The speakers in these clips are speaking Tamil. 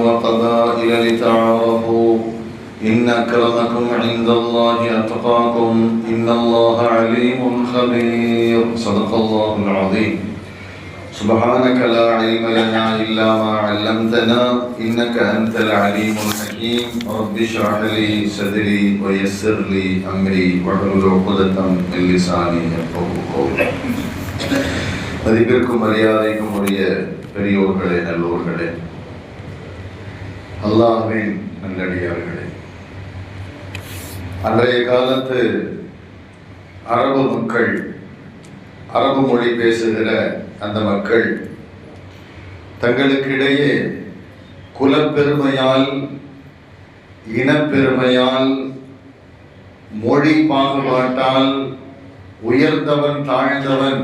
وقبائل لتعارفوا إن أكرمكم عند الله أتقاكم إن الله عليم خبير صدق الله العظيم سبحانك لا علم لنا إلا ما علمتنا إنك أنت العليم الحكيم رب اشرح لي صدري ويسر لي أمري واحلل عقدة من لساني يفقهوا قولي. மதிப்பிற்கும் மரியாதைக்கும் உரிய பெரியோர்களே, நல்லோர்களே, அல்லாஹ்வின் நல்லடியார்களே, அன்றைய காலத்து அரபு மக்கள், அரபு மொழி பேசுகிற அந்த மக்கள் தங்களுக்கிடையே குலப்பெருமையால், இனப்பெருமையால், மொழி பாகுபாட்டால், உயர்ந்தவன் தாழ்ந்தவன்,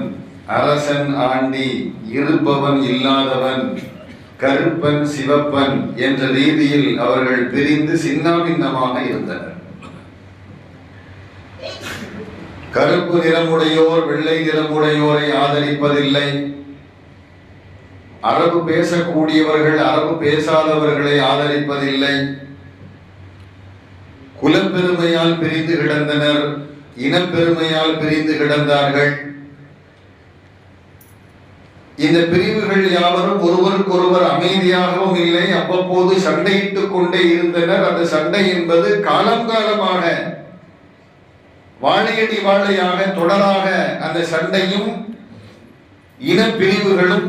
அரசன் ஆண்டி, இருப்பவன் இல்லாதவன், கருப்பன் சிவப்பன் என்ற ரீதியில் அவர்கள் பிரிந்து சின்னாபின்னமாக இருந்தனர். கருப்பு நிறமுடையோர் வெள்ளை நிறமுடையோரை ஆதரிப்பதில்லை. அரபு பேசக்கூடியவர்கள் அரபு பேசாதவர்களை ஆதரிப்பதில்லை. குலப்பெருமையால் பிரிந்து கிடந்தனர், இனப்பெருமையால் பிரிந்து கிடந்தார்கள். இந்த பிரிவுகள் யாவரும் ஒருவருக்கொருவர் அமைதியாகவும் இல்லை, அவ்வப்போது சண்டையிட்டுக் கொண்டே இருந்தனர். அந்த சண்டை என்பது காலம் காலமாக வாழையடி வாழையாக தொடராக அந்த சண்டையும் இனப்பிரிவுகளும்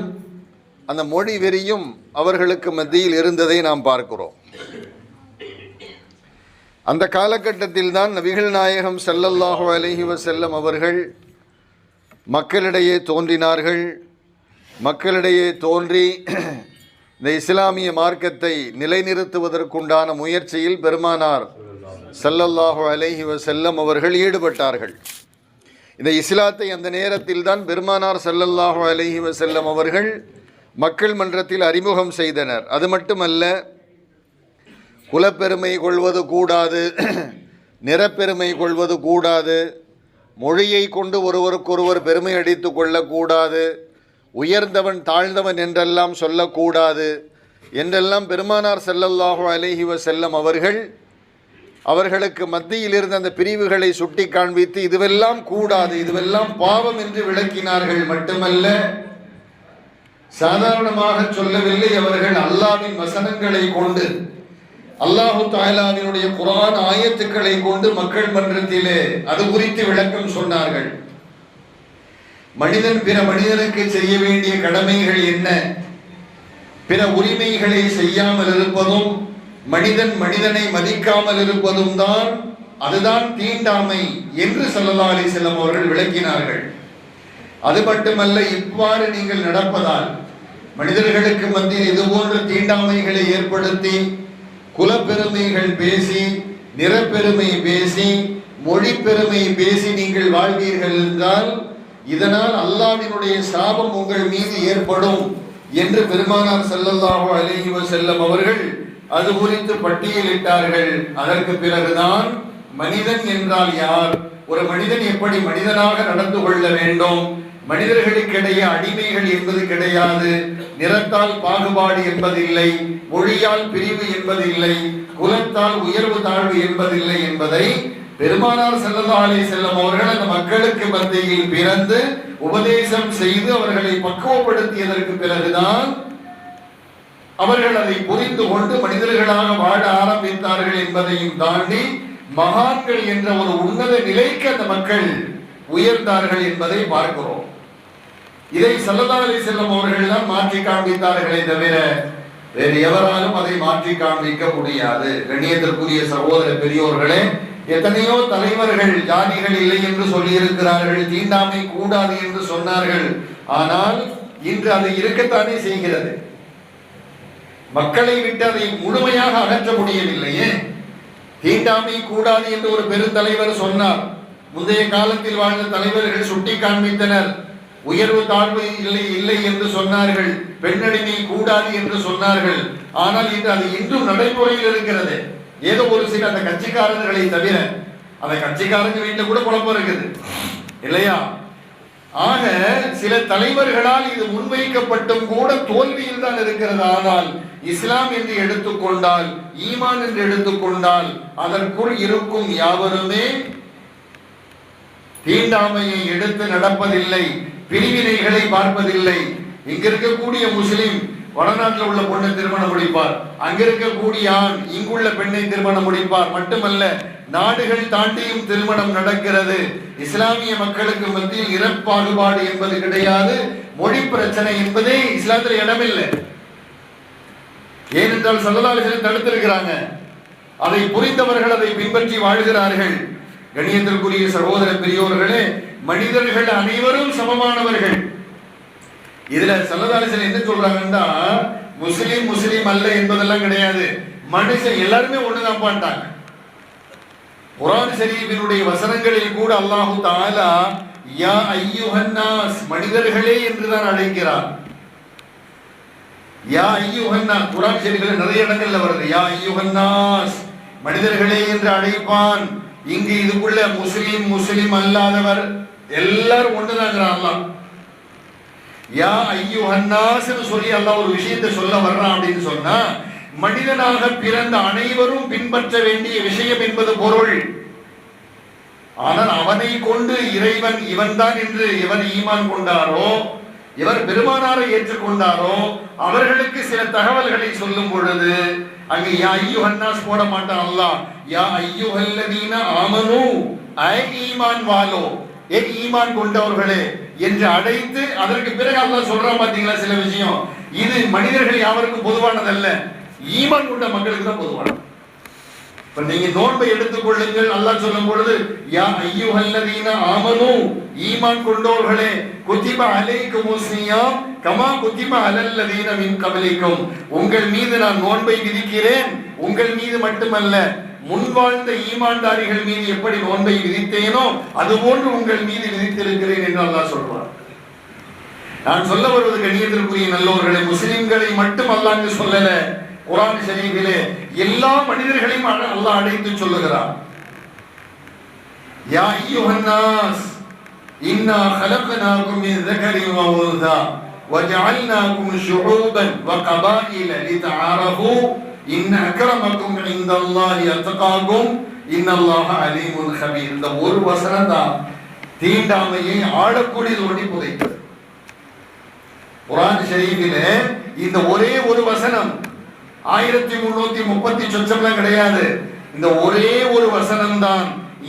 அந்த மொழி வெறியும் அவர்களுக்கு மத்தியில் இருந்ததை நாம் பார்க்கிறோம். அந்த காலகட்டத்தில் தான் நபிகள் நாயகம் ஸல்லல்லாஹு அலைஹி வஸல்லம் அவர்கள் மக்களிடையே தோன்றினார்கள். மக்களிடையே தோன்றி இந்த இஸ்லாமிய மார்க்கத்தை நிலைநிறுத்துவதற்குண்டான முயற்சியில் பெருமானார் ஸல்லல்லாஹு அலைஹி வஸல்லம் அவர்கள் ஈடுபட்டார்கள். இந்த இஸ்லாத்தை அந்த நேரத்தில் தான் பெருமானார் ஸல்லல்லாஹு அலைஹி வஸல்லம் அவர்கள் மக்கள் மன்றத்தில் அறிமுகம் செய்தனர். அது மட்டுமல்ல, குலப்பெருமை கொள்வது கூடாது, நிறப்பெருமை கொள்வது கூடாது, மொழியை கொண்டு ஒருவருக்கொருவர் பெருமை அடித்து கொள்ளக்கூடாது, உயர்ந்தவன் தாழ்ந்தவன் என்றெல்லாம் சொல்லக்கூடாது என்றெல்லாம் பெருமானார் ஸல்லல்லாஹு அலைஹி வஸல்லம் அவர்களுக்கு மத்தியில் இருந்த அந்த பிரிவுகளை சுட்டி காண்பித்து இதுவெல்லாம் கூடாது, இதுவெல்லாம் பாவம் என்று விளக்கினார்கள். மட்டுமல்ல, சாதாரணமாக சொல்லவில்லை, அவர்கள் அல்லாஹ்வின் வசனங்களை கொண்டு, அல்லாஹு தஆலாவினுடைய குர்ஆன் ஆயத்துக்களை கொண்டு மக்கள் மன்றத்திலே அது குறித்து விளக்கம் சொன்னார்கள். மனிதன் பிற மனிதனுக்கு செய்ய வேண்டிய கடமைகள் என்ன, பிற உரிமைகளை செய்யாமல் இருப்பதும், மனிதன் மனிதனை மதிக்காமல் இருப்பதும் தான், அதுதான் தீண்டாமை என்று ஸல்லல்லாஹு அலைஹி வஸல்லம் அவர்கள் விளக்கினார்கள். அது மட்டுமல்ல, இவ்வாறு நீங்கள் நடப்பதால் மனிதர்களுக்கு மத்தியில் இதுபோன்ற தீண்டாமைகளை ஏற்படுத்தி, குலப்பெருமைகள் பேசி, நிறப்பெருமை பேசி, மொழி பெருமை பேசி நீங்கள் வாழ்வீர்கள் என்றால் இதனால் அல்லாஹ்வினுடைய சாபம் உங்கள் மீது ஏற்படும் என்று பெருமானார் ஸல்லல்லாஹு அலைஹி வஸல்லம் அவர்கள் அது குறித்து பட்டியலிட்டார்கள். அதற்கு பிறகுதான் மனிதன் என்றால் யார், ஒரு மனிதன் எப்படி மனிதனாக நடந்து கொள்ள வேண்டும், மனிதர்களுக்கிடையே அடிமைகள் என்பது கிடையாது, நிறத்தால் பாகுபாடு என்பதில்லை, மொழியால் பிரிவு என்பதில்லை, குலத்தால் உயர்வு தாழ்வு என்பதில்லை என்பதை பெருமானார் ஸல்லல்லாஹு அலைஹி வஸல்லம் அவர்கள் அந்த மக்களுக்கு மத்தியில் பிறந்து உபதேசம் செய்து அவர்களை பக்குவப்படுத்தியதற்கு பிறகுதான் அவர்கள் அதை புரிந்து கொண்டு மனிதர்களாக வாழ ஆரம்பித்தார்கள் என்பதையும் தாண்டி மகான்கள் என்ற ஒரு உன்னத நிலைக்கு அந்த மக்கள் உயர்ந்தார்கள் என்பதை பார்க்கிறோம். இதை ஸல்லல்லாஹு அலைஹி வஸல்லம் அவர்கள் தான் மாற்றி காண்பித்தார்களே தவிர வேறு எவராலும் அதை மாற்றி காண்பிக்க முடியாது. கண்ணியத்திற்குரிய சகோதர பெரியோர்களே, எத்தனையோ தலைவர்கள் ஜாதிகள் இல்லை என்று சொல்லி இருக்கிறார்கள், தீண்டாமை கூடாது என்று சொன்னார்கள். ஆனால் இன்று அது இருக்கத்தானே செய்கிறது. மக்களை விட்டு அதை முழுமையாக அகற்ற முடியவில்லையே. தீண்டாமை கூடாது என்று ஒரு பெருந்தலைவர் சொன்னார். முந்தைய காலத்தில் வாழ்ந்த தலைவர்கள் சுட்டி காண்பித்தனர். உயர்வு தாழ்வு இல்லை என்று சொன்னார்கள், பெண்ணடிமை கூடாது என்று சொன்னார்கள். ஆனால் இன்று அது இன்றும் நடைமுறையில் இருக்கிறது. ஏதோ ஒரு சில அந்த கட்சிக்காரர்களை தவிர, அந்த கட்சிக்காரங்க வீட்டில் கூட குழப்பம் இருக்குது இல்லையா? ஆக சில தலைவர்களால் இது முன்வைக்கப்பட்டும் கூட தோல்வியில் தான் இருக்கிறது. ஆனால் இஸ்லாம் என்று எடுத்துக்கொண்டால், ஈமான் என்று எடுத்துக்கொண்டால், அதற்குள் இருக்கும் யாவருமே தீண்டாமையை எடுத்து நடப்பதில்லை, பிரிவினைகளை பார்ப்பதில்லை. இங்க இருக்கக்கூடிய முஸ்லிம் வடநாட்டில் உள்ள பொண்ணை திருமணம் முடிப்பார், அங்க இருக்கக்கூடிய ஆண் இங்குள்ள பெண்ணை திருமணம் முடிப்பார். மட்டுமல்ல, நாடுகள் தாண்டியும் திருமணம் நடக்கிறது. இஸ்லாமிய மக்களுக்கு மத்தியில் இறப்பாகுபாடு என்பது கிடையாது, மொழி பிரச்சனை என்பதே இஸ்லாத்தில் இடமில்லை. ஏனென்றால் ஸல்லல்லாஹு அலைஹி வஸல்லம் தடுத்திருக்கிறாங்க. அதை புரிந்தவர்கள் அதை பின்பற்றி வாழ்கிறார்கள். கண்ணியத்திற்குரிய சகோதர பெரியோர்களே, மனிதர்கள் அனைவரும் சமமானவர்கள். இதுல ஸல்லல்லாஹு அலைஹி வஸல்லம் என்ன சொல்றாங்கன்னா, முஸ்லிம் முஸ்லிம் அல்ல என்பதெல்லாம் கிடையாது, மனுஷன் எல்லாருமே ஒண்ணுதான் பண்ணிட்டாங்க. குர்ஆன் ஷரீஃபினுடைய வசனங்களில் கூட அல்லாஹ் தஆலா யா அய்யுஹன் நாஸ், மனிதர்களே என்றுதான் அழைக்கிறார். யா அய்யுஹன் நாஸ் குர்ஆன் ஷரீஃபில் நிறைய இடங்கள்ல வருது. யா அய்யுஹன் நாஸ், மனிதர்களே என்று அழைப்பான். இங்கு இதுக்குள்ள முஸ்லிம் முஸ்லிம் அல்லாதவர் எல்லாரும் ஒண்ணுதான் அல்லாஹ். யா அய்யுஹன் நாஸ் சொல்லி அல்லாஹ் ஒரு விஷயத்தை சொல்ல வர்றான் அப்படின்னு சொன்னா, மனிதனாக பிறந்த அனைவரும் பின்பற்ற வேண்டிய விஷயம் என்பது பொருள். ஆனால் அவனை கொண்டு இறைவன் இவன்தான் என்று எவர் ஈமான் கொண்டாரோ, எவர் பெருமானாரை ஏற்றுக்கொண்டாரோ, அவர்களுக்கு சில தகவல்களை சொல்லும் பொழுது அங்கு யா அய்யுஹன் நாஸ் போட மாட்டான் அல்லாஹ். யா அய்யுஹல்லதீன ஆமனூ, ஐ ஈமான் வாலோ, ஏ ஈமான் கொண்டவர்களே என்று அழைத்து அதற்கு பிறகு அல்லாஹ் சொல்றான். பாத்தீங்களா சில விஷயம், இது மனிதர்கள் யாவருக்கும் பொதுவானதல்ல, ஈமான் கொண்ட மக்களுக்கு தான் பொதுவானது. இப்ப நீங்க நோன்பை எடுத்துக்கொள்ளுங்கள், அல்லாஹ் சொல்லும் பொழுது யா அய்யுஹல்லதீன ஆமனூ, ஈமான் கொண்டவர்களே, குதிப அலைக்குமுஸ் ஸியாம் கமா குதிப அலல்லதீன மின் கப்லிக்கும், உங்கள் மீது நான் நோன்பை விதிக்கிறேன். உங்கள் மீது மட்டுமல்ல, முன்வாழ்ந்த ஈமான்தாரிகள் மீது எப்படி நோன்பை விதித்தேனோ அதுபோன்று உங்கள் மீது விதித்திருக்கிறேன் என்று அல்லாஹ் சொல்றார். நான் சொல்ல வருவது கண்ணியத்திற்குரிய நல்லோர்களே, முஸ்லிம்களை மட்டும் அல்லாஹ் சொல்லல, குர்ஆன் ஷரீஃபிலே எல்லா மனிதர்களையும் அல்லாஹ் அழைத்து சொல்லுகிறார். யா அய்யுஹன் நாஸ் இன்னா خلقناكم من ذكر وانثى وجعلناكم شعوبا وقبائل لتعارفوا إن أكرمكم عند الله أتقاكم إن الله عليم خبير. இந்த ஒரு வசனம் தான் தீண்டாமையை ஆழக்குழிதோண்டி புதைத்தது. குர்ஆன் ஷரீஃபிலே இந்த ஒரே ஒரு வசனம் 1330 சொச்சம்லாம் கிடையாது. இந்த ஒரே ஒரு வசனம் தான்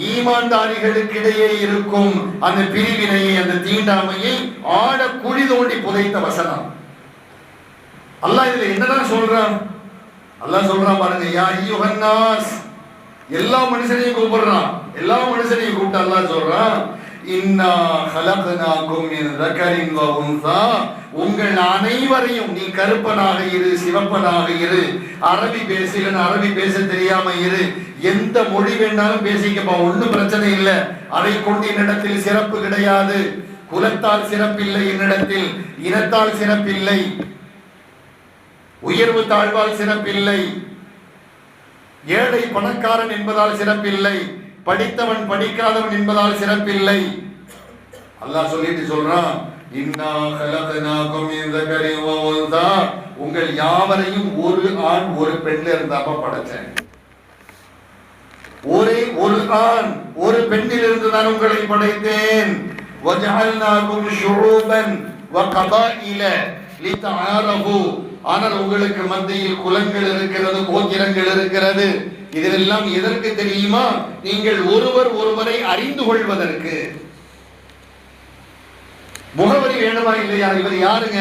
ஈமான்தாரிகளுக்கிடையே இருக்கும் அந்த பிரிவினையை, அந்த தீண்டாமையை ஆழ குழி தோண்டி புதைத்த வசனம். அல்லாஹ் இதுல என்னதான் சொல்றான்? அல்லாஹ் சொல்றான் பாருங்க, யா அய்யுஹன் நாஸ், எல்லா மனுஷனையும் கூப்பிடுறான். எல்லா மனுஷனையும் கூப்பிட்டு அல்லாஹ் சொல்றான், இன்னா خلقناكم من ذكر وانثى, உங்கள் அனைவரையும், நீ கருப்பனாக இரு, சிவப்பனாக இரு, அரபி பேசலன்னு அரபி பேச தெரியாம இரு, எந்த மொழி வேணாலும் பேசிக்கப்பா, ஒண்ணும் பிரச்சனை இல்லை. அதை கொண்டு என்னிடத்தில் சிறப்பு கிடையாது. குலத்தால் சிறப்பில்லை என்னிடத்தில், இனத்தால் சிறப்பில்லை, உயர்வு தாழ்வால் சிறப்பில்லை, ஏழை பணக்காரன் என்பதால் சிறப்பில்லை, படித்தவன் படிக்காதவன் என்பதால் சிறப்பில்லை. அல்லாஹ் சொல்லிட்டு சொல்றான், இன்னா خلقناكم من ذكر وانثى, உங்கள் யாவரையும் ஒரு ஆண் ஒரு பெண்ல இருந்தாப்ப படைச்சேன். ஒரே ஒரு ஆண் ஒரு பெண்ணிலிருந்து நான் உங்களை படைத்தேன். وجعلناكم شعوبا وقبائل لتعارفوا, ஆனால் உங்களுக்கு மத்தியில் குலங்கள் இருக்கிறது, கோத்திரங்கள் இருக்கிறது. இதெல்லாம் எதற்கு தெரியுமா? நீங்கள் ஒருவர் ஒருவரை அறிந்து கொள்வதற்கு. முகவரி வேணுமா இல்லையா? இவர் யாருங்க?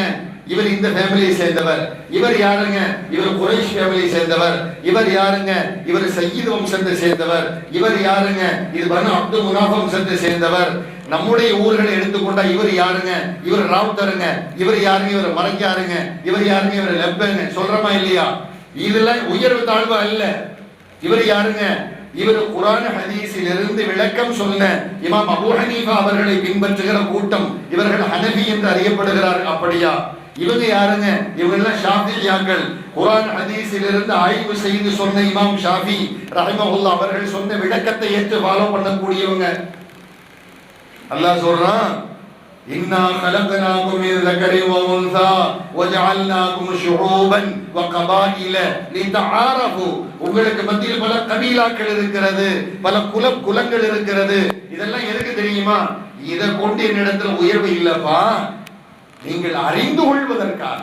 இவர் இந்த ஃபேமிலியை சேர்ந்தவர். இவர் யாருங்க? இவர் குறைஷ் ஃபேமிலியை சேர்ந்தவர். இவர் யாருங்க? இவர் சய்யித் வம்சத்தை சேர்ந்தவர். இவர் யாருங்க? இது பனு அப்து முனாஃப் வம்சத்தை சேர்ந்தவர். நம்முடைய ஊர்களை எடுத்துக்கொண்டா இவர் யாருங்க? இவர் ராவுத்தருங்க. இவர் யாருங்க? இவர் மரக்காருங்க. இவர் யாருங்க? இவர் லெப்பங்க. சொல்றமா இல்லையா? இதெல்லாம் உயர்வு தாழ்வு அல்ல. இவர் யாருங்க? இவர் குர்ஆன் ஹதீஸில் இருந்து விளக்கம் சொன்ன இமாம் அபூ ஹனீஃபா அவர்களை பின்பற்றுகிற கூட்டம். இவர்கள் ஹனஃபி என்று அறியப்படுகிறார்கள். அப்படியா? இவங்க யாருங்க? இவங்க எல்லாம் ஷாஃபிஈயாக்கள். குர்ஆன் ஹதீஸில் இருந்து ஆய்வு செய்து சொன்ன இமாம் ஷாஃபி ரஹிமஹுல்லாஹ் அவர்கள் சொன்ன விளக்கத்தை ஏற்று ஃபாலோ பண்ணக்கூடியவங்க. அல்லாஹ் சொல்றான், இன்னா கலக்னாகும் மின் ذكر وانثى وجعلناكم شعوبا وقبائل لتعارفوا. உங்களுக்கு மத்தியில் பல கபீலாக்கள் இருக்கிறது, பல குலங்கள் இருக்கிறது. இதெல்லாம் எதுக்கு தெரியுமா? இத கொண்டு என்னிடத்தில் உயர்வு இல்லப்பா, நீங்கள் அறிந்து கொள்வதற்காக,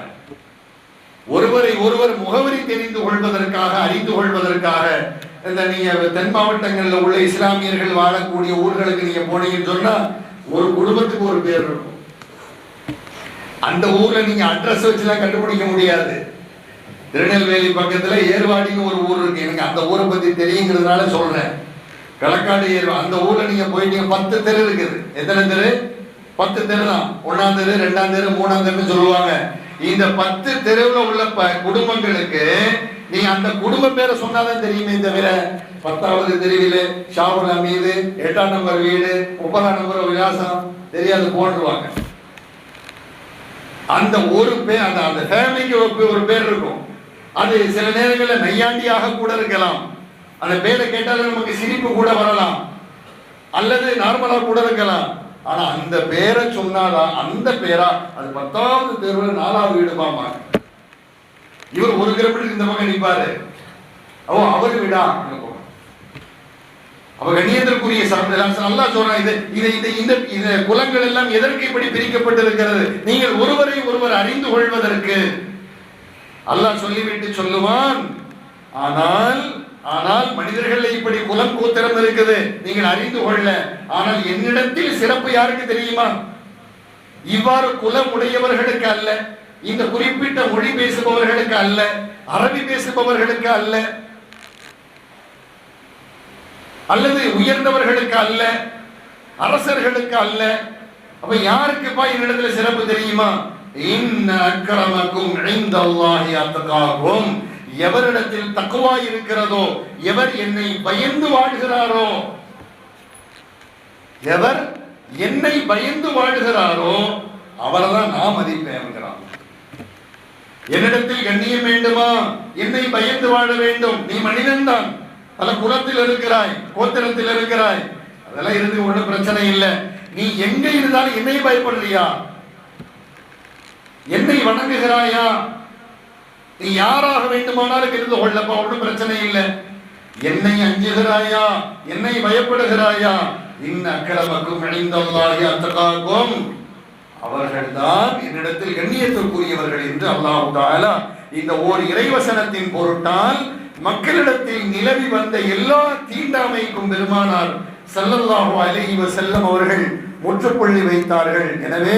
ஒருவரை ஒருவர் முகவரி தெரிந்து கொள்வதற்காக, அறிந்து கொள்வதற்காக. இந்த நீங்க தென் மாவட்டங்கள்ல உள்ள இஸ்லாமியர்கள் வாழக்கூடிய ஊர்களுக்கு நீங்க போனீங்கன்னு சொன்னா ஒரு குடும்பத்துக்கு ஒரு பேர் இருக்கும். அந்த ஊர்ல நீங்க அட்ரஸ் வச்சுலாம் கண்டுபிடிக்க முடியாது. திருநெல்வேலி பக்கத்துல ஏர்வாடின்னு ஒரு ஊர் இருக்கு, எனக்கு அந்த ஊரை பத்தி தெரியுங்கிறதுனால சொல்றேன். களக்காடு ஏர்வா, அந்த ஊர்ல நீங்க போயிட்டீங்க, 10 தெரு இருக்குது. எத்தனை தெரு? 10 தெரு தான். 1ஆம் தெரு, 2ஆம் தெரு, 3ஆம் தெருன்னு சொல்லுவாங்க. இந்த 10 தெருவுல உள்ள குடும்பங்களுக்கு நீங்க அந்த குடும்ப பேரை சொன்னாதான் தெரியுமே தவிர 10வது தெருவில ஷாவுல் அமீது, 8ஆம் நம்பர் வீடு, 30ஆம் நம்பர் விலாசம் தெரியாது போட்டுருவாங்க. அந்த ஒரு பேர், அந்த ஃபேமிலிக்கு ஒரு பேர் இருக்கும். அது சில நேரங்களில் நையாண்டியாக கூட இருக்கலாம். அந்த பேரை கேட்டாலும் நமக்கு சிரிப்பு கூட வரலாம், அல்லது நார்மலா கூட இருக்கலாம். ஆனா அந்த பேரை சொன்னாதான் அந்த பேரா அது 10வது தெருவுல 4வது வீடு பாமா. இவர் ஒரு கிலோமீட்டருக்கு இந்த பக்கம் நிற்பாரு, அவரு விடா. அவ கண்ணியத்திற்குரிய நல்லா சொல்றான். இந்த குலங்கள் எல்லாம் எதற்கு இப்படி பிரிக்கப்பட்டிருக்கிறது? நீங்கள் ஒருவரை ஒருவர் அறிந்து கொள்வதற்கு. அல்லாஹ் சொல்லிவிட்டு சொல்லுவான், ஆனால் மனிதர்கள் இப்படி குலம் கூத்திரம் இருக்குது, நீங்கள் அறிந்து கொள்ள. ஆனால் என்னிடத்தில் சிறப்பு யாருக்கு தெரியுமா? இவ்வாறு குலம் உடையவர்களுக்கு அல்ல, இந்த குறிப்பிட்ட மொழி பேசுபவர்களுக்கு அல்ல, அரபி பேசுபவர்களுக்கு அல்ல, அல்லது உயர்ந்தவர்களுக்கு அல்ல, அரசர்களுக்கு அல்ல. அப்ப யாருக்குப்பா என்னிடத்துல சிறப்பு தெரியுமா? இன்ன அக்ரமக்கும் இன்தல்லாஹி அத்காக்கும். எவரிடத்தில் தக்வா இருக்கிறதோ, எவர் என்னை பயந்து வாழ்கிறாரோ, எவர் என்னை பயந்து வாழ்கிறாரோ அவர்தான் நான் மதிப்பேன். என்னிடத்தில் கண்ணியம் வேண்டுமா? என்னை பயந்து வாழ வேண்டும். நீ மனிதன் தான், பல குலத்தில் இருக்கிறாய், கோத்திரத்தில் இருக்கிறாய், அதெல்லாம் இருந்து ஒன்றும் பிரச்சனை இல்லை. நீ எங்க இருந்தாலும் என்னை பயப்படுறியா? என்னை வணங்குகிறாயா? நீ யாராக வேண்டுமானாலும் இருந்து கொள்ளப்பா, ஒன்றும் பிரச்சனை இல்லை. என்னை அஞ்சுகிறாயா? என்னை பயப்படுகிறாயா? இன்ன அக்ரமக்கும் இன்தல்லாஹி அத்காக்கும். அவர்கள்தான் என்னிடத்தில் கண்ணியத்திற்குரியவர்கள் என்று அல்லாஹ் தஆலா இந்த ஓர் இறைவசனத்தின் பொருட்டால் மக்களிடத்தில் நிலவி வந்த எல்லா தீண்டாமைக்கும் பெருமானார் ஸல்லல்லாஹு அலைஹி வஸல்லம் அவர்கள் முற்றுப்புள்ளி வைத்தார்கள். எனவே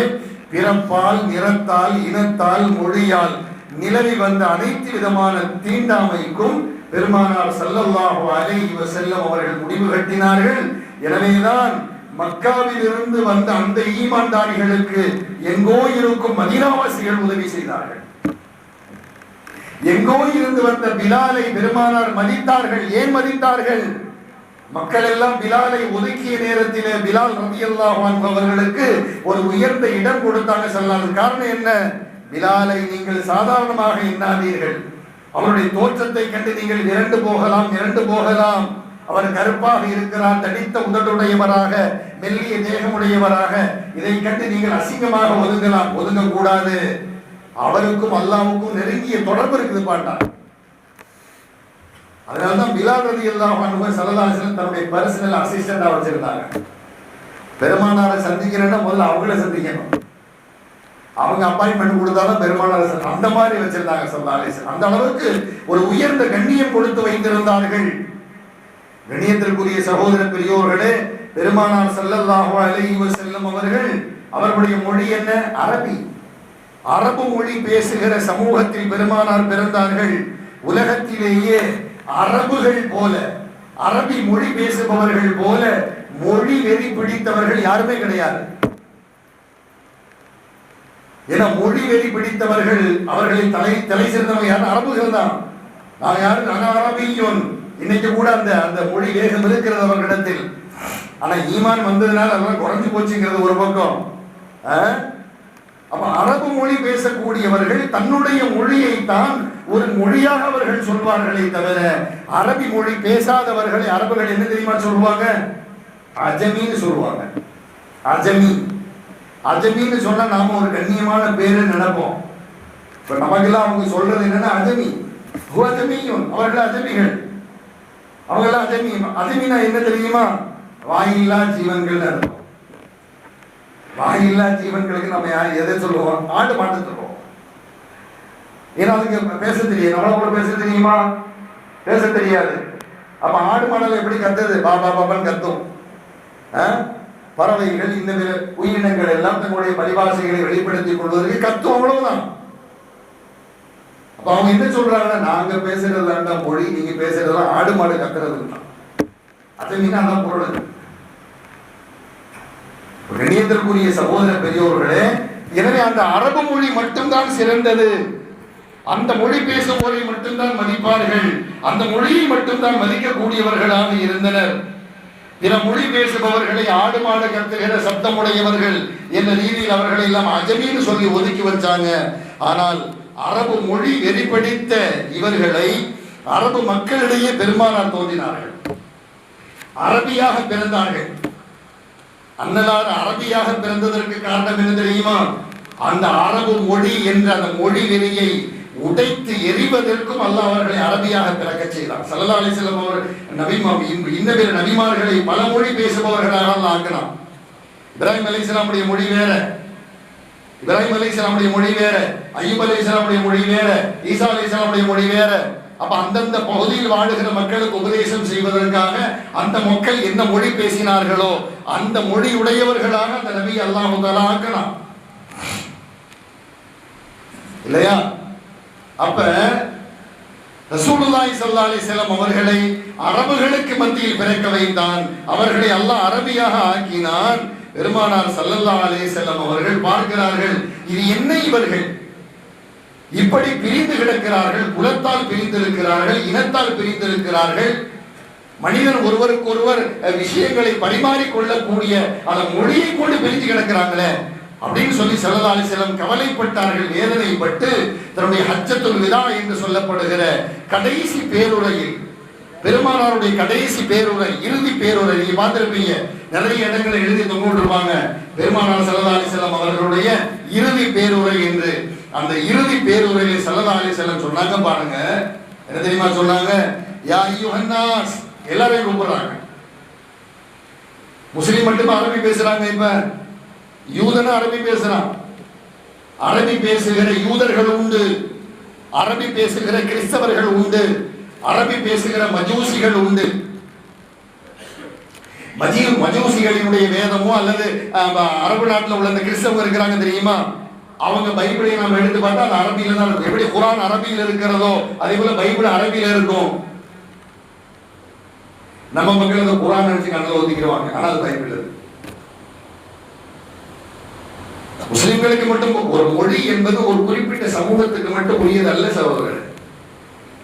பிறப்பால், நிறத்தால், இனத்தால், மொழியால் நிலவி வந்த அனைத்து விதமான தீண்டாமைக்கும் பெருமானார் ஸல்லல்லாஹு அலைஹி வஸல்லம் அவர்கள் முடிவு கட்டினார்கள். எனவேதான் மக்காவில் இருந்து வந்த அந்த ஈமான்தாரிகளுக்கு எங்கோ இருக்கும் மதீனாவாசிகள் உதவி செய்தார்கள். எங்கோ இருந்து வந்த பிலாலை பெருமானார் மதித்தார்கள். ஏன் மதித்தார்கள்? மக்கள் எல்லாம் பிலாலை ஒதுக்கிய நேரத்திலே பிலால் ரலியல்லாஹு அன்ஹு அவர்களுக்கு ஒரு உயர்ந்த இடம் கொடுத்தாங்க. சொன்னாங்க. காரணம் என்ன? பிலாலை நீங்கள் சாதாரணமாக எண்ணாதீர்கள். அவருடைய தோற்றத்தை கண்டு நீங்கள் இரண்டு போகலாம். அவர் கருப்பாக இருக்கிறார், தடித்த உதடுடையவராக, மெல்லிய தேகமுடையவராக, இதை கண்டு நீங்கள் அசிங்கமாக ஒதுங்க கூடாது. அவருக்கும் அல்லாஹ்வுக்கும் நெருங்கிய தொடர்பு இருக்குது பாட்டார். அதனால்தான் பிலால் ரலியல்லாஹு அன்ஹு ஸல்லல்லாஹு அலைஹி வஸல்லம் தன்னுடைய பர்சனல் அசிஸ்டண்டா வச்சிருந்தாங்க. பெருமானாரை சந்திக்கிறேன்னா முதல்ல அவங்கள சந்திக்கணும். அவங்க அப்பாயின்மெண்ட் கொடுத்தாலும் பெருமானாரை அந்த மாதிரி வச்சிருந்தாங்க ஸல்லல்லாஹு அலைஹி வஸல்லம். அந்த அளவுக்கு ஒரு உயர்ந்த கண்ணியம் கொடுத்து வைத்திருந்தார்கள். கண்ணியத்திற்குரிய சகோதர பெரியோர்களே, பெருமானார் ஸல்லல்லாஹு அலைஹி வஸல்லம் அவர்கள் அவர்களுடைய மொழி என்ன? அரபி. அரபு மொழி பேசுகிற சமூகத்தில் பெருமானார் பிறந்தார்கள். உலகத்திலேயே அரபுகள் போல, அரபி மொழி பேசுபவர்கள் போல மொழி வெறி பிடித்தவர்கள் யாருமே கிடையாது. ஏன்னா மொழி வெறி பிடித்தவர்கள் அவர்களின் தலை சிறந்தவங்க யாரும் அரபுகள் தான். நான் அரபியோன். இன்னைக்கு கூட அந்த மொழி வேகம் இருக்கிறது அவர்களிடத்தில். ஆனா ஈமான் வந்ததுனால அதெல்லாம் குறைஞ்சு போச்சுங்கிறது ஒரு பக்கம். அப்ப அரபு மொழி பேசக்கூடியவர்கள் தன்னுடைய மொழியை தான் ஒரு மொழியாக அவர்கள் சொல்வார்களே தவிர அரபி மொழி பேசாதவர்களை அரபுகள் என்ன தெரியுமா சொல்லுவாங்க? அஜமின்னு சொல்லுவாங்க. அஜமி. அஜமின்னு சொன்னா நாம ஒரு கண்ணியமான பேரு நினைப்போம். இப்ப நமக்கெல்லாம் அவங்க சொல்றது என்னன்னா அஜமி, அஜமியும் அவர்கள் அஜமிகள், அவங்கெல்லாம் அஜமி. அஜமினா என்ன தெரியுமா? வாயில்லா ஜீவன்கள் அர்த்தம். வாயில்லா ஜீவன்களுக்கு நம்ம யார் எதை சொல்லுவோம்? ஆடு மாட்டு சொல்லுவோம். ஏன்னா அதுக்கு பேச தெரியும். நம்மள கூட பேச தெரியுமா? பேச தெரியாது. அப்ப ஆடு மாடல் எப்படி கத்துது? பாபா பாபான்னு கத்தும். பறவைகள், இந்த உயிரினங்கள் எல்லாம் தங்களுடைய பரிபாஷைகளை வெளிப்படுத்திக் கொள்வதற்கு கத்தும், அவ்வளவுதான். அப்ப அவங்க என்ன சொல்றாங்கன்னா, நாங்க பேசுறதுதான் மொழி, நீங்க பேசுறதுலாம் ஆடு மாடு கத்துறது தான். அது மீனா தான் பொருள். கணியத்திற்குரிய சகோதர பெரியோர்களே, எனவே அந்த அரபு மொழி மட்டும்தான் சிறந்தது. அந்த மொழி பேசுவோரை மட்டும்தான் மதிப்பார்கள், அந்த மொழியை மட்டும்தான் மதிக்கக்கூடியவர்களாக இருந்தனர். பிற மொழி பேசுபவர்களை ஆடு மாடு கத்துகிற சப்தமுடையவர்கள் என்ற ரீதியில் அவர்களை எல்லாம் அஜமின்னு சொல்லி ஒதுக்கி வச்சாங்க. ஆனால் அரபு மொழி வெறிபடித்த இவர்களை அரபு மக்களிடையே பெரும்பாலார் தோன்றினார்கள், அரபியாக பிறந்தார்கள். அன்னலார் அரபியாக பிறந்ததற்கு காரணம் என்ன தெரியுமா? அந்த அரபு மொழி என்ற அந்த மொழி வெறியை உடைத்து எரிவதற்கும் அல்லாஹ் அவர்களை அரபியாக பிறக்க செய்தார். ஸல்லல்லாஹு அலைஹி வஸல்லம் அவர் இன்னபிற நபிமார்களை பல மொழி பேசுபவர்களாக அல்லாஹ் ஆக்கினார். இப்ராஹிம் அலைஹிஸ்ஸலாமுடைய மொழி வேற, இப்ராஹிம் அலைஹிஸ்ஸலாமுடைய மொழி வேற, அய்யூப் அலைஹிஸ்ஸலாமுடைய மொழி வேற, ஈசா அலைஹிஸ்ஸலாமுடைய மொழி வேற. அப்ப அந்தந்த பகுதியில் வாழுகிற மக்களுக்கு உபதேசம் செய்வதற்காக அந்த மக்கள் என்ன மொழி பேசினார்களோ அந்த மொழி உடையவர்களாக அந்த நபி அல்லாஹ் தஆலா ஆக்கினார், இல்லையா? அப்ப ரசூலுல்லாஹி ஸல்லல்லாஹு அலைஹி வஸல்லம் அவர்களை அரபுகளுக்கு மத்தியில் பிறக்க வைத்தான், அவர்களை அல்லாஹ் அரபியாக ஆக்கினான். பெருமானார் ஸல்லல்லாஹு அலைஹி வஸல்லம் அவர்கள் பார்க்கிறார்கள், இது என்ன இவர்கள் இப்படி பிரிந்து கிடக்கிறார்கள், குலத்தால் பிரிந்திருக்கிறார்கள், இனத்தால் பிரிந்திருக்கிறார்கள், மனிதன் ஒருவருக்கொருவர் விஷயங்களை பரிமாறிக் கொள்ளக்கூடிய அந்த மொழியை கொண்டு பிரிந்து கிடக்கிறாங்களே அப்படின்னு சொல்லி ஸல்லல்லாஹு அலைஹி வஸல்லம் கவலைப்பட்டார்கள், வேதனைப்பட்டு தன்னுடைய ஹஜ்ஜத்துல் விதா என்று சொல்லப்படுகிற கடைசி பேருரையில், பெருமானாருடைய கடைசி பேருரை, இறுதி பேருரை, நீங்க பார்த்திருப்பீங்க, நிறைய இடங்களை எழுதி தொங்கிருப்பாங்க, பெருமானார் ஸல்லல்லாஹு அலைஹி வஸல்லம் அவர்களுடைய இறுதி பேருரை என்று. அந்த இறுதி பேருரையில் ஸல்லல்லாஹு அலைஹி வஸல்லம் சொன்னாங்க பாருங்க, என்ன தெரியுமா சொன்னாங்க? யா அய்யுஹன் நாஸ், எல்லாரையும் கூப்பிடுறாங்க. முஸ்லிம் மட்டும் அரபி பேசுறாங்க, இப்ப யூதன அரபி பேசுறான். அரபி பேசுகிற யூதர்கள் உண்டு, அரபி பேசுகிற கிறிஸ்தவர்கள் உண்டு, அரபி பேசுகிற மஜூசிகள் உண்டு. மஜூசிகளினுடைய வேதமோ அல்லது அரபு நாட்டில் உள்ள அந்த கிறிஸ்தவங்க இருக்கிறாங்க தெரியுமா, அவங்க பைபிளை நம்ம எடுத்து பார்த்தா அது அரபியில தான் இருக்கும். எப்படி குர்ஆன் அரபியில் இருக்கிறதோ அதே போல பைபிள் அரபியில இருக்கும். நம்ம மக்கள் அந்த குர்ஆன் நினைச்சு கண்ணில் ஒதுக்கிடுவாங்க, ஆனால் அது பைபிள் இருக்கு. முஸ்லிம்களுக்கு மட்டும் ஒரு மொழி என்பது ஒரு குறிப்பிட்ட சமூகத்துக்கு மட்டும் உரியது அல்ல சகோதரர்கள்.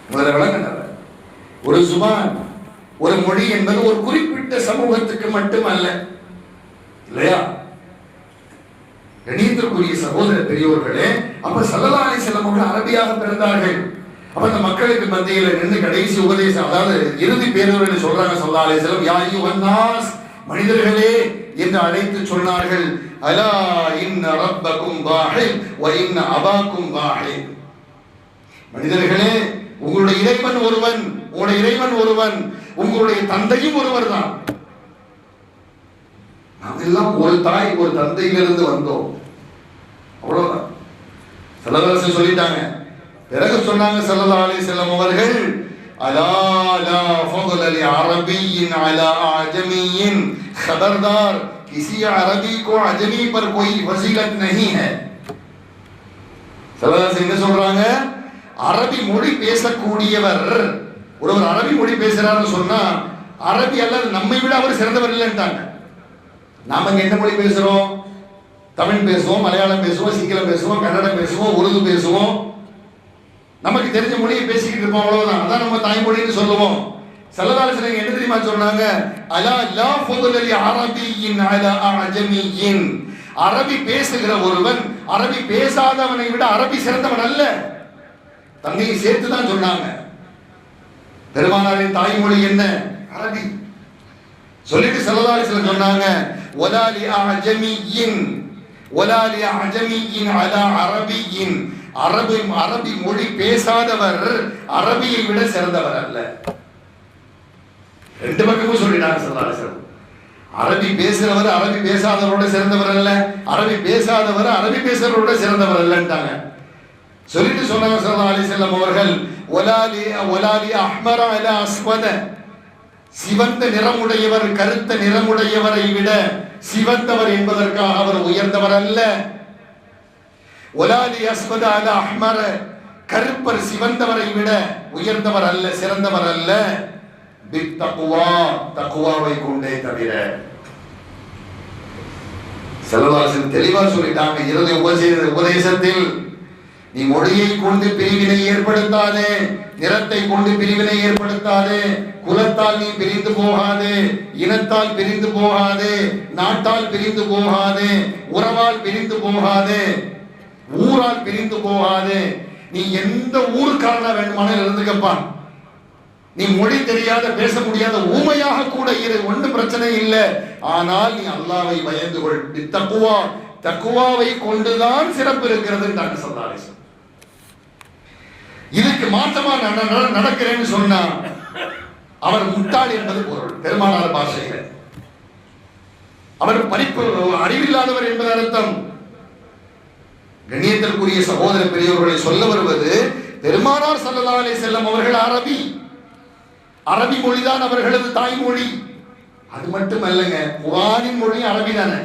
முதல்ல விளங்குங்க, ஒரு சுபான், ஒரு மொழி என்பது ஒரு குறிப்பிட்ட சமூகத்துக்கு மட்டும் அல்ல, இல்லையா? கணியத்திற்குரிய சகோதர பெரியோர்களே, அப்ப ஸல்லல்லாஹு அலைஹி வஸல்லம் அவர்கள் அரபியாக பிறந்தார்கள். அப்ப அந்த மக்களுக்கு மத்தியில் நின்று கடைசி உபதேசம், அதாவது இறுதி பேருரை சொல்றாங்க ஸல்லல்லாஹு அலைஹி வஸல்லம், யா அய்யுஹன் நாஸ், மனிதர்களே என்று அழைத்து சொன்னார்கள், அலா இன்ன ரப்பக்கும் வாஹித் வ இன்ன அபாக்கும் வாஹித். மனிதர்களே, உங்களுடைய இறைவன் ஒருவன், உங்களுடைய இறைவன் ஒருவன், உங்களுடைய தந்தையும் ஒருவர் தான். நாம் எல்லாம் ஒரு தாய் ஒரு தந்தையிலிருந்து வந்தோம், அவ்வளவுதான். ஸல்லல்லாஹு அலைஹி வஸல்லம் சொல்லிட்டாங்க. பிறகு சொன்னாங்க ஸல்லல்லாஹு அலைஹி வஸல்லம் அவர்கள், அலா லா ஃபضل لعربي على اعجمي खबरदार किसी अरबी को अजमी पर कोई फजीलत नहीं है. ஸல்லல்லாஹு அலைஹி வஸல்லம் சொல்றாங்க, அரபி மொழி பேசக்கூடியவர் ஒருவர் அரபி மொழி பேசுறாருன்னு சொன்னா அரபி அல்லது நம்மை விட அவர் சிறந்தவர் இல்லைன்ட்டாங்க. நாம என்ன மொழி பேசுறோம்? தமிழ் பேசுவோம், மலையாளம் பேசுவோம், சிங்களம் பேசுவோம், கன்னடம் பேசுவோம், உருது பேசுவோம், நமக்கு தெரிஞ்ச மொழியை பேசிக்கிட்டு இருப்போம், அவ்வளவுதான். அதான் நம்ம தாய்மொழின்னு சொல்லுவோம். ஸல்லல்லாஹு அலைஹி வஸல்லம் என்ன தெரியுமா சொன்னாங்க? அலா லா ஃபضل لعربي على اعجمي. அரபி பேசுகிற ஒருவன் அரபி பேசாதவனை விட அரபி சிறந்தவன் அல்ல. தங்கையை சேர்த்து தான் சொன்னாங்க. பெருமானாரின் தாய்மொழி என்ன? அரபி. சொல்லிட்டு ஸல்லல்லாஹு அலைஹி வஸல்லம் சொன்னாங்க, வலா லிஅஜமியின் வலா லிஅஜமியின் அலா அரபியின், அரபி மொழி பேசாதவர் அரபியை விட சிறந்தவர் அல்ல. ரெண்டு பக்கமும் சொல்லிட்டாங்க ஸல்லல்லாஹு அலைஹி வஸல்லம். அரபி பேசுறவர் அரபி பேசாதவரோட சிறந்தவர் அல்ல, அரபி பேசாதவர் அரபி பேசுறவரோட சிறந்தவர் அல்லன்ட்டாங்க. சொல்லிட்டு சொன்னாங்க ஸல்லல்லாஹு அலைஹி வஸல்லம் அவர்கள், வலா லி அஹ்மர அலா அஸ்வத, சிவந்த நிறமுடையவர் கருத்த நிறமுடையவரை விட சிவந்தவர் என்பதற்காக அவர் உயர்ந்தவர் அல்ல. வலா லி அஸ்வத அலா அஹ்மர, கருப்பர் சிவந்தவரை விட உயர்ந்தவர் அல்ல, சிறந்தவர் அல்ல. பித்தக்வா, தக்வாவை கொண்டே தவிர. ஸல்லல்லாஹு அலைஹி வஸல்லம் தெளிவா சொல்லிட்டாங்க இறுதி உபதேசத்தில், நீ மொழியை கொண்டு பிரிவினை ஏற்படுத்தாதே, நிறத்தை கொண்டு பிரிவினை ஏற்படுத்தாதே, குலத்தால் நீ பிரிந்து போகாதே, இனத்தால் பிரிந்து போகாதே, நாட்டால் பிரிந்து போகாதே, உறவால் பிரிந்து போகாதே, ஊரால் பிரிந்து போகாதே. நீ எந்த ஊருக்காரனா வேண்டுமானால் இருந்துக்கப்பா, நீ மொழி தெரியாத பேச முடியாத ஊமையாக கூட இரு, ஒன்றும் பிரச்சனை இல்லை. ஆனால் நீ அல்லாஹ்வை பயந்து கொள். தக்வா, தக்வாவை கொண்டுதான் சிறப்பு இருக்கிறது என்று ஸல்லல்லாஹு. இதுக்கு மாற்றமா நடக்கிறேன்னு சொன்னா அவர் முட்டாள் என்பது பொருள். பெருமானார் பாஷையில் அவர் படிப்பு அறிவில்லாதவர் என்பது அர்த்தம். கண்ணியத்திற்குரிய சகோதர பெரியவர்களை சொல்ல வருவது, பெருமானார் ஸல்லல்லாஹு அலைஹி வஸல்லம் அவர்கள் அரபி மொழிதான் அவர்களது தாய்மொழி. அது மட்டும் அல்லங்க, குர்ஆனின் மொழி அரபி தானே.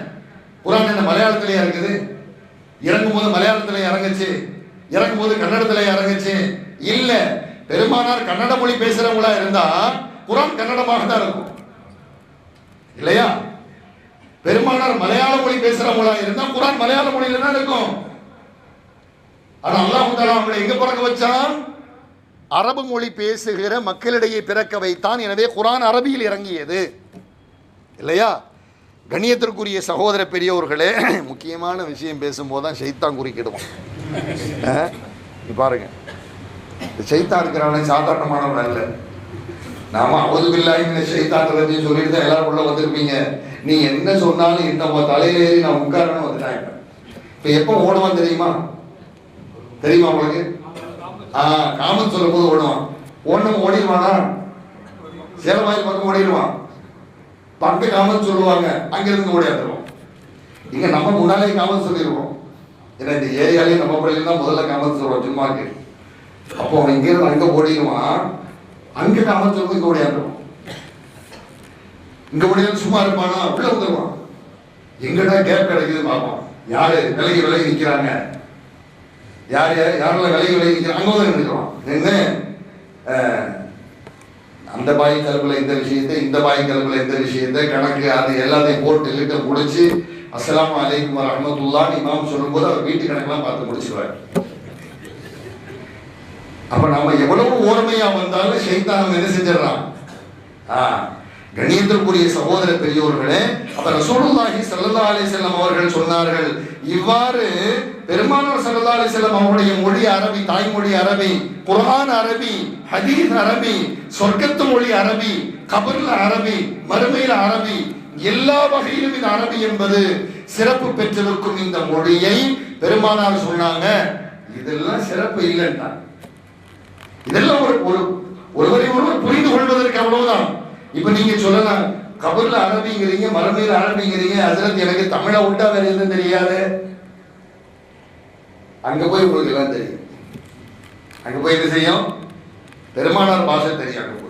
குர்ஆன் என்ன மலையாளத்திலேயே இருக்குது? இறங்கும் போது மலையாளத்திலே இறங்குச்சு, இறங்கும் போது கன்னடத்திலே இறங்குச்சு இல்ல. பெருமானார் கன்னட மொழி பேசுறவங்களா இருந்தா குர்ஆன் கன்னடமாக தான் இருக்கும் இல்லையா? பெருமானார் மலையாள மொழி பேசுறவங்களா இருந்தா குர்ஆன் மலையாள மொழியில தான் இருக்கும். ஆனா அல்லாஹ் தஆலா அவங்களை எங்க பிறக்க வச்சான்? அரபு மொழி பேசுகிற மக்களிடையே பிறக்க வைத்தான். எனவே குர்ஆன் அரபியில் இறங்கியது இல்லையா? கண்ணியத்திற்குரிய சகோதர பெரியவர்களே, முக்கியமான விஷயம் பேசும்போது தான் ஷைத்தான் குறுக்கிடுவான். பாருங்க, ஷைத்தான் இருக்கிறானே சாதாரணமானவன் அல்ல. நாம அவுது பில்லாஹி மினஷ் ஷைத்தானிர் ரஜீம் சொல்லிட்டு தான் எல்லாரும் உள்ள வந்திருப்பீங்க. நீ என்ன சொன்னாலும் என்ன தலையில ஏறி நான் உட்காரணும் வந்துட்டாங்க. இப்ப எப்போ ஓடுவான் தெரியுமா? தெரியுமா உங்களுக்கு? காமன் சொல்லும் போது ஓடுவான். ஓடணும் ஓடிடுவானா? சேலமாயில் பக்கம் ஓடிடுவான். பக்க காமன் சொல்லுவாங்க, அங்கிருந்து ஓடியாந்துருவோம். இங்க நம்ம முன்னாலே காமன் சொல்லிடுவோம். ஏன்னா இந்த ஏரியாலேயும் நம்ம பள்ளியில தான் முதல்ல காமன் சொல்லுவோம் சும்மாக்கு. அப்போ அவன் இங்கிருந்து அங்க ஓடிடுவான், அங்க காமன் சொல்லுவோம், இங்க ஓடியாந்துருவோம். இங்க ஓடியாந்து சும்மா இருப்பானா? உள்ள வந்துருவான். எங்கடா கேப் கிடைக்குது பார்ப்போம். யாரு விலகி நிக்கிறாங்க, யாரெல்லாம் விலகி நிற்கிறாங்க, அங்கே வந்து நினைக்கிறோம். என்ன அந்த பாய் கலப்பில் இந்த விஷயத்தை, இந்த பாய் கலப்பில் இந்த விஷயத்தை, கணக்கு அது எல்லாத்தையும் போட்டு லிட்ட முடிச்சு அஸ்ஸலாமு அலைக்கும் வரஹ்மத்துல்லாஹ் இமாம் சொல்லும்போது அவர் வீட்டு கணக்கெல்லாம் பார்த்து முடிச்சுவார். அப்ப நம்ம எவ்வளவு ஓர்மையா வந்தாலும் ஷைத்தான் என்ன செஞ்சிடறான்? கண்ணியத்திற்குரிய சகோதர பெரியோர்களே, அப்ப ரசூலுல்லாஹி ஸல்லல்லாஹு அலைஹி வஸல்லம் அவர்கள் சொன்னார்கள், இவ்வாறு பெருமானார் ஸல்லல்லாஹு அலைஹி வஸல்லம் அவருடைய மொழி அரபி, தாய்மொழி அரபி, குர்ஆன் அரபி, ஹதீஸ் அரபி, சொர்க்கத்து மொழி அரபி, கபர்ல அரபி, மறுமையில அரபி, எல்லா வகையிலும் இந்த அரபி என்பது சிறப்பு பெற்றிருக்கும் இந்த மொழியை பெருமானார் சொன்னாங்க. இதெல்லாம் சிறப்பு இல்லைன்னா, இதெல்லாம் ஒருவரை ஒருவர் புரிந்து கொள்வதற்கு அவ்வளவுதான். இப்ப நீங்க சொல்லலாம், கபர்ல அரபிங்கிறீங்க, மறுமையில அரபிங்கிறீங்க, ஹஜ்ரத் எனக்கு தமிழை விட்டா வேற எதுவும் தெரியாது. அங்க போய் உங்களுக்கு எல்லாம் தெரியும். அங்க போய் என்ன செய்யும்? பெருமானார் பாஷை தெரியும். அங்க போய்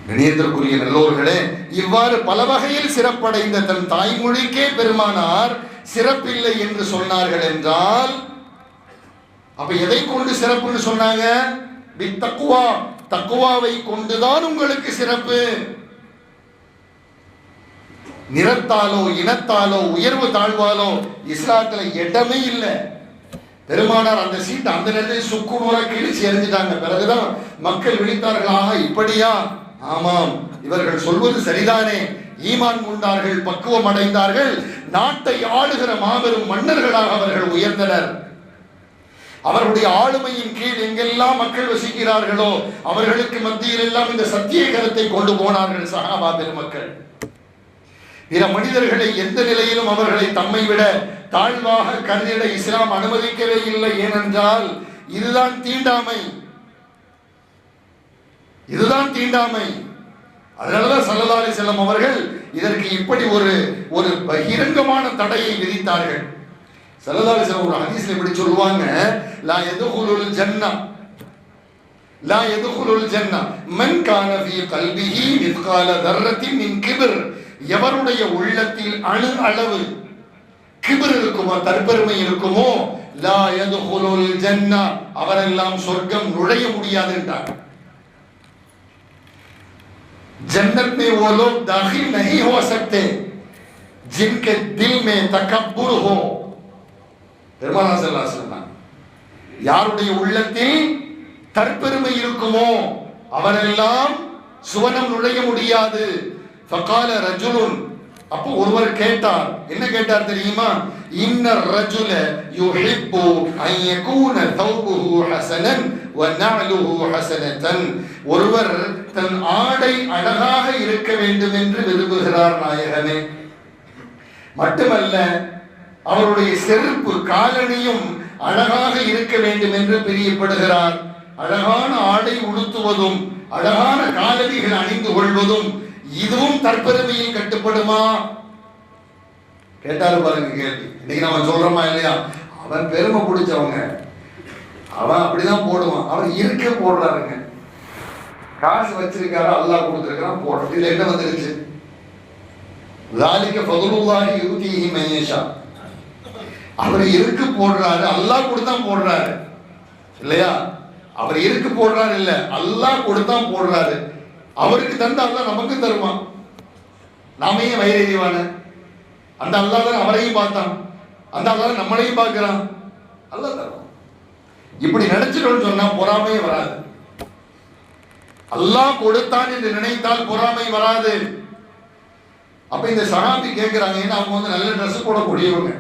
கண்ணியத்திற்குரிய நல்லோர்களே, இவ்வாறு பல வகையில் சிறப்படைந்த தன் தாய்மொழிக்கே பெருமானார் சிறப்பில்லை என்று சொன்னார்கள் என்றால், அப்ப எதை கொண்டு சிறப்புன்னு சொன்னாங்க? பித்தக்வா, தக்குவாவை கொண்டுதான் உங்களுக்கு சிறப்பு. நிறத்தாலோ இனத்தாலோ உயர்வு தாழ்வாலோ இஸ்லாத்துல இடமே இல்லை. பெருமானார் அந்த சீட்டை அந்த நேரத்தில் சுக்குநூறா கிழிச்சு எறிஞ்சிட்டாங்க. பிறகுதான் மக்கள் விழித்தார்களாக, இப்படியா? ஆமாம், இவர்கள் சொல்வது சரிதானே. ஈமான் கொண்டார்கள், பக்குவம் அடைந்தார்கள், நாட்டை ஆளுகிற மாபெரும் மன்னர்களாக அவர்கள் உயர்ந்தனர். அவருடைய ஆளுமையின் கீழ் எங்கெல்லாம் மக்கள் வசிக்கிறார்களோ அவர்களுக்கு மத்தியில் எல்லாம் இந்த சத்திய கருத்தை கொண்டு போனார்கள் சஹாபா பெருமக்கள். பிற மனிதர்களை எந்த நிலையிலும் அவர்களை தம்மை விட தாழ்வாக கருதிட இஸ்லாம் அனுமதிக்கவே இல்லை. ஏனென்றால் இதுதான் தீண்டாமை, இதுதான் தீண்டாமை. அதனாலதான் ஸல்லல்லாஹு அலைஹி வஸல்லம் அவர்கள் இதற்கு இப்படி ஒரு பகிரங்கமான தடையை விதித்தார்கள். ஸல்லல்லாஹு அலைஹி வஸல்லம் ஒரு ஹதீஸ்ல இப்படி சொல்லுவாங்க, லா யதுகுலுல் ஜன்னah லா யதுகுலுல் ஜன்னah மன் கான ஃபீ கல்பிஹி மித்கால தர்ரத்தின் மின் கிப்ர். எவருடைய உள்ளத்தில் அணு அளவு கிப்ர் இருக்குமோ, தற்பெருமை இருக்குமோ, லா யதுகுலுல் ஜன்னah அவரெல்லாம் சொர்க்கம் நுழைய முடியாது என்றார். जन्नत में वो लोग दाखिल नहीं हो सकते जिनके दिल में तकब्बुर हो. பெருமானார் ஸல்லல்லாஹு அலைஹி வஸல்லம் யாருடைய உள்ளத்தில் தற்பெருமை இருக்குமோ அவரெல்லாம் சுவனம் நுழைய முடியாது. ஃபகால ரஜுலுன், அப்போ ஒருவர் கேட்டார். என்ன கேட்டார் தெரியுமா? இன்ன ரஜுல யுஹிப்பு அன் யகூன தௌபுஹு ஹஸனன் வ நஅலுஹு ஹஸனதன். ஒருவர் தன் ஆடை அழகாக இருக்க வேண்டும் என்று விரும்புகிறார் நாயகனே. மட்டுமல்ல, அவருடைய செருப்பு காலணியும் அழகாக இருக்க வேண்டும் என்று பிரியப்படுகிறார். அழகான ஆடை உடுத்துவதும் அழகான காலணிகள் அணிந்து கொள்வதும் இதுவும் தற்பெருமையில் கட்டுப்படுமா? கேட்டாரு பாருங்க கேள்வி. இன்னைக்கு நம்ம சொல்றோமா இல்லையா? அவன் பெருமை பிடிச்சவங்க, அவன் அப்படிதான் போடுவான், அவன் இருக்க போடுறாருங்க. காசு வச்சிருக்காரு, அல்லாஹ் கொடுத்திருக்கான், போடுறது. இதுல என்ன வந்துருச்சு? ذَلِكَ فَضْلُ اللَّهِ يُؤْتِيهِ مَن يَشَاءُ. அவர் இருக்கு போடுறாரு, அல்லாஹ் கொடுத்தான் போடுறாரு இல்லையா? அவர் இருக்கு போடுறாரு இல்ல, அல்லாஹ் கொடுத்தான் போடுறாரு. அவருக்கு தந்த அல்லாஹ் நமக்கு தருவான். நாம ஏன் வைரீவான? அந்த அல்லாஹ் தான் அவரையும் பார்த்தான், அந்த அல்லாஹ் நம்மளையும் பார்க்கிறான், அல்லாஹ் தருவான். இப்படி நினைச்சிட்டோம்னு சொன்னா பொறாமையே வராது. அல்லாஹ் கொடுத்தான் என்று நினைத்தால் பொறாமை வராது. அப்ப இந்த சஹாபி கேட்கிறாங்க, ஏன்னா அவங்க வந்து நல்ல ட்ரெஸ் போடக்கூடியவங்க.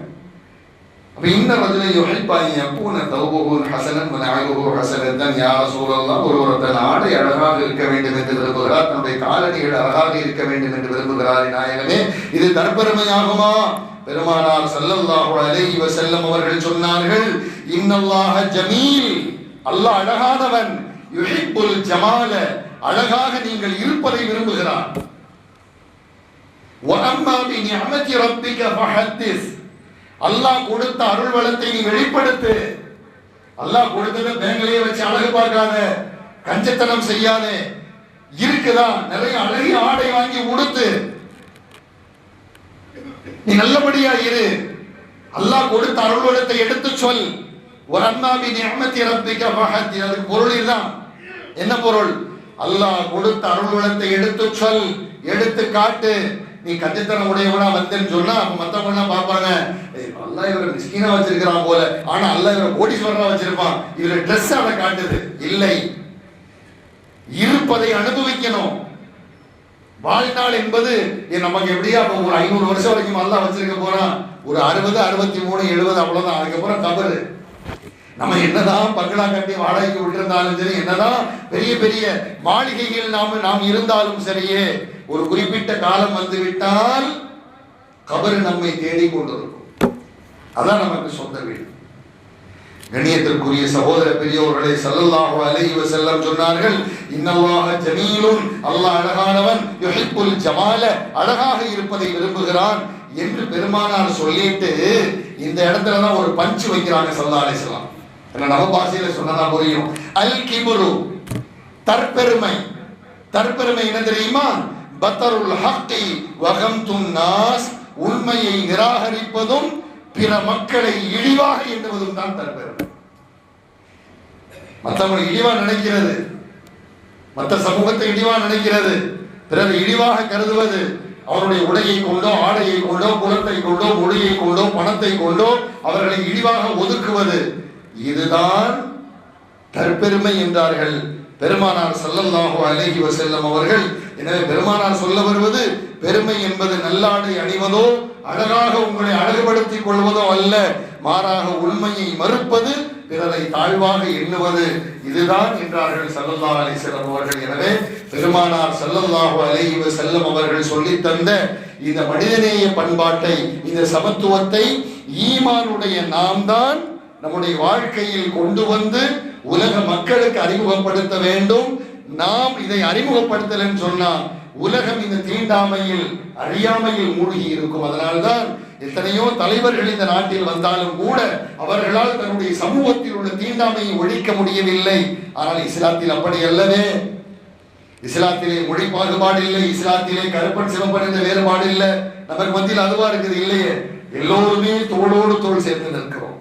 அப்ப இன்ன ரஜுலை யுஹிப்பு அன் யகூன தௌபுஹு ஹஸனன் வ நஅலுஹு ஹஸனதன். யா ரசூலல்லாஹ், ஒருவர் தன் ஆடை அழகாக இருக்க வேண்டும் என்று விரும்புகிறார், தன்னுடைய காலணிகள் அழகாக இருக்க வேண்டும் என்று விரும்புகிறார் நாயகமே, இது தற்பெருமையாகுமா? பெருமானார் ஸல்லல்லாஹு அலைஹி வஸல்லம் அவர்கள் சொன்னார்கள், இன்னல்லாஹ ஜமீல், அல்லாஹ் அழகானவன், யுஹிப்புல் ஜமால, அழகாக நீங்கள் இருப்பதை விரும்புகிறார். வ அம்மா பி நிஅமதி ரப்பிக ஃபஹத்திஸ், அல்லாஹ் கொடுத்த அருள் வளத்தை நீ வெளிப்படுத்து. அல்லாஹ் கொடுத்ததை பேங்கிலேயே வச்சு அழகு பார்க்காத, கஞ்சத்தனம் செய்யாத. இருக்குதா, நிறைய அழகிய ஆடை வாங்கி உடுத்து, நீ நல்லபடியா இரு. அல்லாஹ் கொடுத்த அருள் வளத்தை எடுத்து சொல். வஅம்மா பி நிஅமதி ரப்பிக ஃபஹத்திஸ், அதுக்கு பொருள் இதுதான். என்ன பொருள்? அல்லாஹ் கொடுத்த அருள் வளத்தை எடுத்து சொல், எடுத்து காட்டு. நீ கஞ்சத்தனம் உடையவனா வந்தேன்னு சொன்னா அப்ப மத்தவங்க பார்ப்பாங்க, அல்லாஹ் இவரை மிஸ்கீனா வச்சிருக்கிறான் போல, ஆனா அல்லாஹ் இவரை கோடீஸ்வரனா வச்சிருப்பான், இவரை ட்ரெஸ் அதை காட்டுது. இல்லை, இருப்பதை அனுபவிக்கணும். வாழ்நாள் என்பது நமக்கு எப்படியா ஒரு 500 வருஷம் வரைக்கும் அல்லாஹ் வச்சிருக்க போறான். ஒரு 60, 63, 70 அவ்வளவுதான். அதுக்கப்புறம் கபரு. நம்ம என்னதான் பங்களா கட்டி வாடகைக்கு விட்டிருந்தாலும் சரி, என்னதான் பெரிய பெரிய மாளிகைகள் நாம் இருந்தாலும் சரியே, ஒரு குறிப்பிட்ட காலம் வந்து விட்டால் கபரு நம்மை தேடி கொண்டிருக்கும். அதான் நமக்கு சொந்த வீடு. கண்ணியத்திற்குரிய சகோதர பெரியோர்களே, ஸல்லல்லாஹு அலைஹி வஸல்லம் சொன்னார்கள், இன்னல்லாஹ ஜமீலுன், அல்லாஹ் அழகானவன், யுஹிப்புல் ஜமால, அழகாக இருப்பதை விரும்புகிறான் என்று பெருமானார் சொல்லிட்டு இந்த இடத்துல தான் ஒரு பஞ்ச் வைக்கிறாங்க ஸல்லல்லாஹு அலைஹி வஸல்லம். நம்ம பாஷையில சொன்னா புரியும். அல் கிப்ரு, தற்பெருமை. தற்பெருமை என்ன தெரியுமா? பத்தருல் ஹக்கி வகம்துன் நாஸ், உண்மையை நிராகரிப்பதும் பிற மக்களை இழிவாக எண்ணுவதும் தான் தற்பெருமை. மற்றவங்களை இழிவா நினைக்கிறது, மற்ற சமூகத்தை இழிவா நினைக்கிறது, பிறரை இழிவாக கருதுவது, அவருடைய உடையை கொண்டோ, ஆடையை கொண்டோ, குலத்தை கொண்டோ, மொழியை கொண்டோ, பணத்தை கொண்டோ அவர்களை இழிவாக ஒதுக்குவது, இதுதான் தற்பெருமை என்றார்கள் பெருமானார் ஸல்லல்லாஹு அலைஹி வஸல்லம் அவர்கள். எனவே பெருமானார் சொல்ல வருவது பெருமை என்பது நல்லாடை அணிவதோ அழகாக உங்களை அழகுபடுத்திக் கொள்வதோ அல்ல, மாறாக உண்மையை மறுப்பது, பிறரை தாழ்வாக எண்ணுவது, இதுதான் என்றார்கள் ஸல்லல்லாஹு அலைஹி வஸல்லம் அவர்கள். எனவே பெருமானார் ஸல்லல்லாஹு அலைஹி வஸல்லம் அவர்கள் சொல்லித் தந்த இந்த மனிதநேய பண்பாட்டை, இந்த சமத்துவத்தை ஈமானுடைய நாம் தான் நம்முடைய வாழ்க்கையில் கொண்டு வந்து உலக மக்களுக்கு அறிமுகப்படுத்த வேண்டும். நாம் இதை அறிமுகப்படுத்தலன்னு சொன்னா உலகம் இந்த தீண்டாமையில் அறியாமையில் மூழ்கி இருக்கும். அதனால்தான் எத்தனையோ தலைவர்கள் இந்த நாட்டில் வந்தாலும் கூட அவர்களால் தன்னுடைய சமூகத்தில் உள்ள தீண்டாமையை ஒழிக்க முடியவில்லை. ஆனால் இஸ்லாத்தில் அப்படி அல்லவே. இஸ்லாத்திலே மொழி பாகுபாடு இல்லை, இஸ்லாத்திலே கருப்பன் சிவப்பன் என்ற வேறுபாடு இல்லை. நமக்கு மத்தியில் அதுவா இருக்குது இல்லையே. எல்லோருமே தோளோடு தோள் சேர்ந்து நிற்கிறோம்,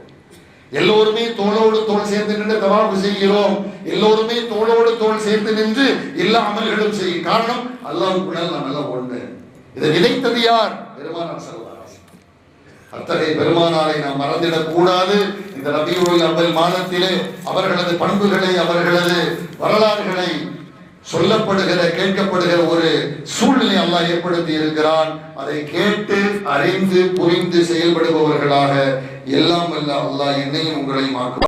எல்லோருமே தோளோடு தோள் சேர்ந்து நின்று தவாஃப் செய்கிறோம், எல்லோருமே தோளோடு தோள் சேர்ந்து நின்று எல்லா அமல்களும் செய்யும். காரணம் அல்லாஹ்வுக்குள்ள நாம் எல்லாம் ஒன்று. இதை விதைத்தது யார்? பெருமானார் ஸல்லல்லாஹு அலைஹி வஸல்லம். அத்தகைய பெருமானாரை நாம் மறந்திடக் கூடாது. இந்த ரபியுல் அவ்வல் மாதத்திலே அவர்களது பண்புகளை, அவர்களது வரலாறுகளை சொல்லப்படுகிற, கேட்கப்படுகிற ஒரு சூழ்நிலை அல்லாஹ் ஏற்படுத்தி இருக்கிறான். அதை கேட்டு அறிந்து புரிந்து செயல்படுபவர்களாக எல்லாம் வல்ல அல்லாஹ் என்னையும் உங்களையும் ஆக்கும்.